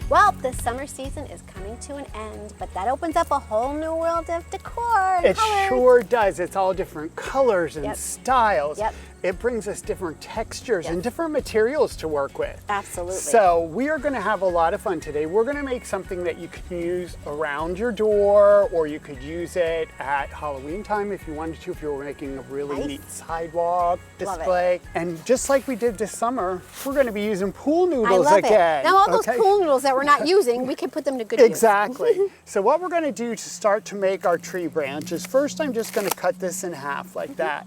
Well, the summer season is coming to an end, but that opens up a whole new world of decor and It colors. sure does. It's all different colors and Yep. styles. Yep. It brings us different textures and Yes. different materials to work with. Absolutely. So we are going to have a lot of fun today. We're going to make something that you can use around your door, or you could use it at Halloween time if you wanted to, if you were making a really Nice. neat sidewalk Love it. display. And just like we did this summer, we're going to be using pool I noodles love again. it. Now all those okay? pool noodles that we're not using, we can put them to good use. Exactly. So what we're going to do to start to make our tree branch is first I'm just going to cut this in half like that.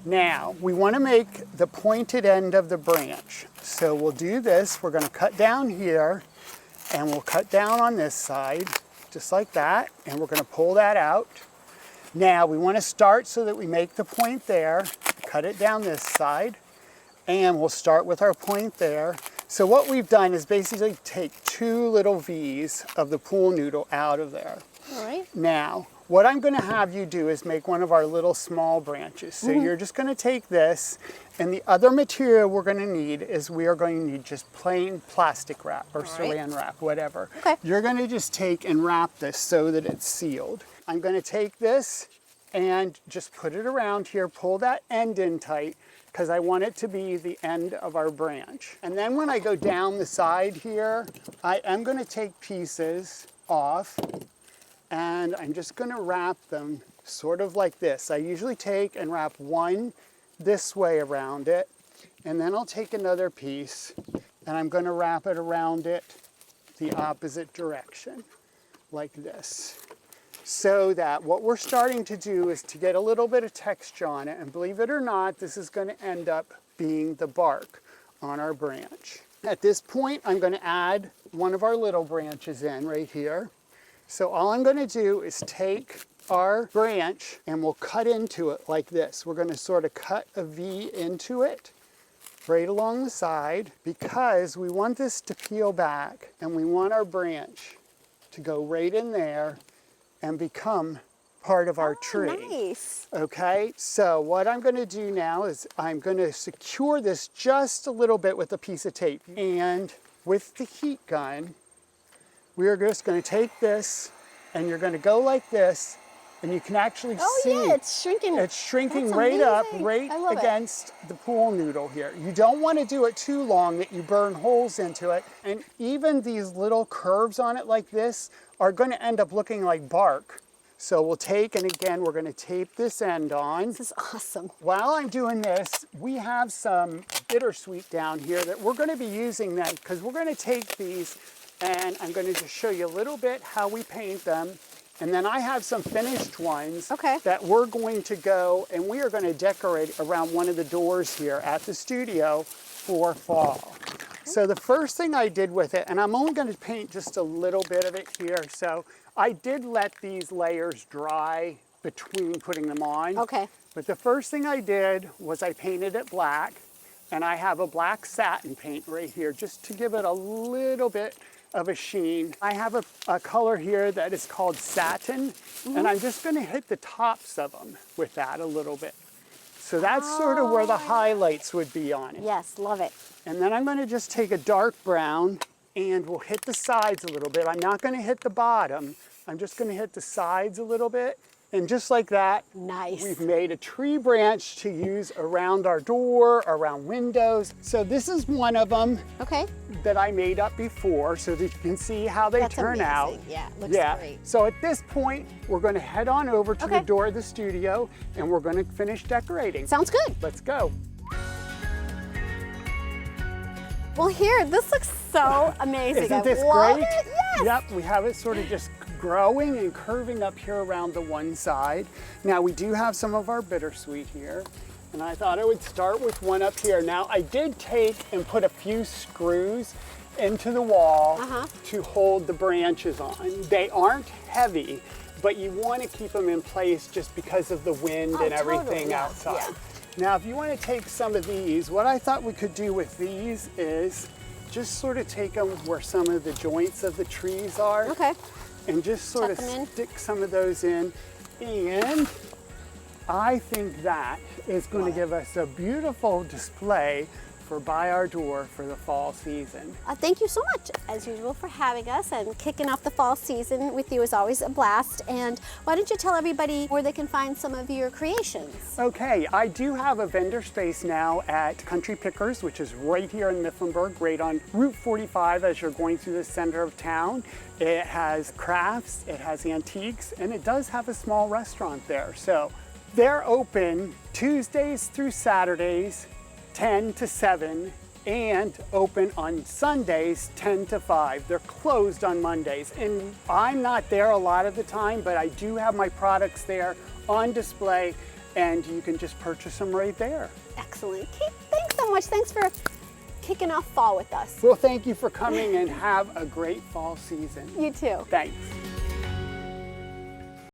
Now we want to make the pointed end of the branch. So we'll do this. We're going to cut down here and we'll cut down on this side just like that, and we're going to pull that out. Now we want to start so that we make the point there, cut it down this side, and we'll start with our point there. So what we've done is basically take two little V's of the pool noodle out of there. All right. Now, what I'm going to have you do is make one of our little small branches. So you're just going to take this, and the other material we're going to need is we are going to need just plain plastic wrap or saran wrap, whatever. Okay. You're going to just take and wrap this so that it's sealed. I'm going to take this and just put it around here, pull that end in tight, because I want it to be the end of our branch. And then when I go down the side here, I am going to take pieces off, and I'm just going to wrap them sort of like this. I usually take and wrap one this way around it, and then I'll take another piece and I'm going to wrap it around it the opposite direction like this. So that what we're starting to do is to get a little bit of texture on it, and believe it or not, this is going to end up being the bark on our branch. At this point, I'm going to add one of our little branches in right here. So all I'm going to do is take our branch and we'll cut into it like this. We're going to sort of cut a V into it right along the side, because we want this to peel back and we want our branch to go right in there and become part of our tree. Nice. Okay, so what I'm going to do now is I'm going to secure this just a little bit with a piece of tape. And with the heat gun, we are just going to take this and you're going to go like this, and you can actually see Yeah, it's shrinking. it's shrinking That's right up, amazing. right I love it. against the pool noodle here. You don't want to do it too long that you burn holes into it. And even these little curves on it like this are going to end up looking like bark. So we'll take, and again, we're going to tape this end on. This is awesome. While I'm doing this, we have some bittersweet down here that we're going to be using then, because we're going to take these and I'm going to just show you a little bit how we paint them. And then I have some finished ones that we're going to go and we are going to decorate around one of the doors here at the studio for fall. So the first thing I did with it, and I'm only going to paint just a little bit of it here. So I did let these layers dry between putting them on. Okay. But the first thing I did was I painted it black, and I have a black satin paint right here just to give it a little bit of a sheen. I have a color here that is called satin, and I'm just going to hit the tops of them with that a little bit. So that's sort of where the highlights would be on it. Yes, love it. And then I'm going to just take a dark brown and we'll hit the sides a little bit. I'm not going to hit the bottom. I'm just going to hit the sides a little bit. And just like that, Nice. we've made a tree branch to use around our door, around windows. So this is one of them that I made up before so that you can see how they turn out. Yeah, it looks great. So at this point, we're going to head on over to the door of the studio and we're going to finish decorating. Sounds good. Let's go. Well, here, this looks so amazing. Isn't this love great? It. Yes. Yep, we have it sort of just growing and curving up here around the one side. Now we do have some of our bittersweet here, and I thought I would start with one up here. Now I did take and put a few screws into the wall to hold the branches on. They aren't heavy, but you want to keep them in place just because of the wind and everything outside. Yeah. Now if you want to take some of these, what I thought we could do with these is just sort of take them where some of the joints of the trees are. And just sort of stick some of those in. And I think that is going to give us a beautiful display for By Our Door for the fall season. Thank you so much, as usual, for having us, and kicking off the fall season with you is always a blast. And why don't you tell everybody where they can find some of your creations? Okay, I do have a vendor space now at Country Pickers, which is right here in Mifflinburg, right on Route 45 as you're going through the center of town. It has crafts, it has antiques, and it does have a small restaurant there. So they're open Tuesdays through Saturdays, 10 to 7, and open on Sundays, 10 to 5. They're closed on Mondays. And I'm not there a lot of the time, but I do have my products there on display, and you can just purchase them right there. Excellent. Keith, thanks so much. Thanks for kicking off fall with us. Well, thank you for coming, and have a great fall season. You too. Thanks.